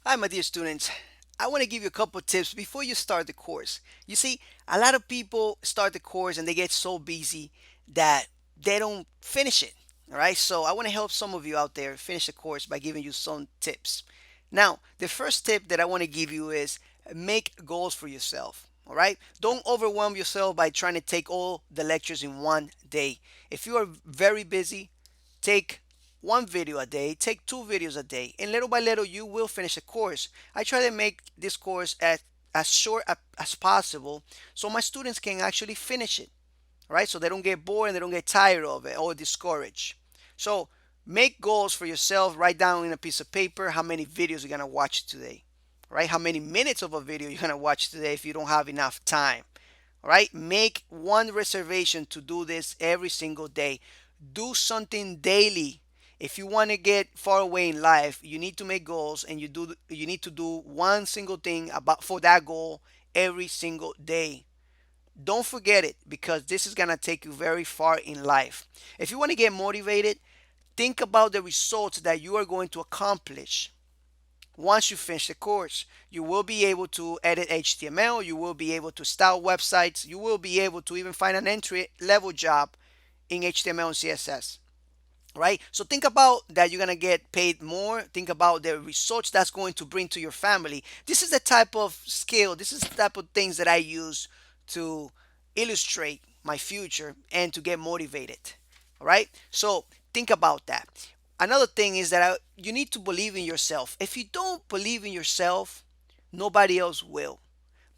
Hi, my dear students. I want to give you a couple tips before you start the course. You see, a lot of people start the course and they get so busy that they don't finish it. All right, so I want to help some of you out there finish the course by giving you some tips. Now, the first tip that I want to give you is make goals for yourself. All right, don't overwhelm yourself by trying to take all the lectures in one day. If you are very busy, take one video a day, take two videos a day, and little by little you will finish a course. I try to make this course as short as possible so my students can actually finish it, right? So they don't get bored and they don't get tired of it or discouraged. So make goals for yourself. Write down in a piece of paper how many videos you're gonna watch today, right? How many minutes of a video you're gonna watch today if you don't have enough time. All right, make one reservation to do this every single day. Do something daily. If you want to get far away in life, you need to make goals, and you need to do one single thing about for that goal every single day. Don't forget it, because this is going to take you very far in life. If you want to get motivated, think about the results that you are going to accomplish once you finish the course. You will be able to edit HTML, you will be able to style websites, you will be able to even find an entry level job in HTML and CSS. Right? So think about that you're gonna get paid more. Think about the results that's going to bring to your family. This is the type of skill, this is the type of things that I use to illustrate my future and to get motivated. All right? So think about that. Another thing is that you need to believe in yourself. If you don't believe in yourself, nobody else will.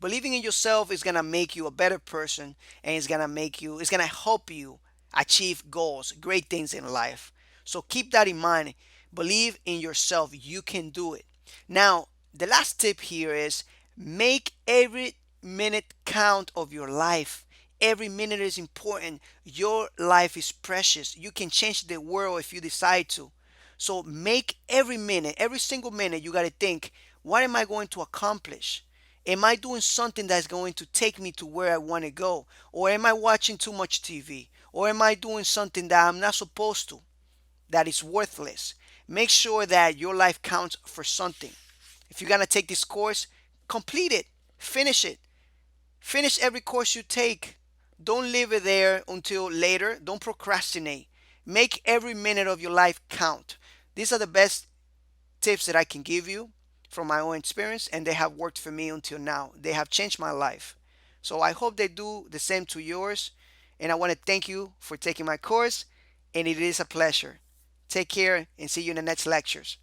Believing in yourself is gonna make you a better person, and it's gonna help you achieve goals, great things in life. So keep that in mind. Believe in yourself. You can do it. Now, the last tip here is make every minute count of your life. Every minute is important. Your life is precious. You can change the world if you decide to. So make every minute, every single minute, you got to think, what am I going to accomplish? Am I doing something that's going to take me to where I want to go? Or am I watching too much TV? Or am I doing something that I'm not supposed to, that is worthless? Make sure that your life counts for something. If you're going to take this course, complete it, finish it. Finish every course you take. Don't leave it there until later. Don't procrastinate. Make every minute of your life count. These are the best tips that I can give you from my own experience, and they have worked for me until now. They have changed my life. So I hope they do the same to yours. And I want to thank you for taking my course, and it is a pleasure. Take care and see you in the next lectures.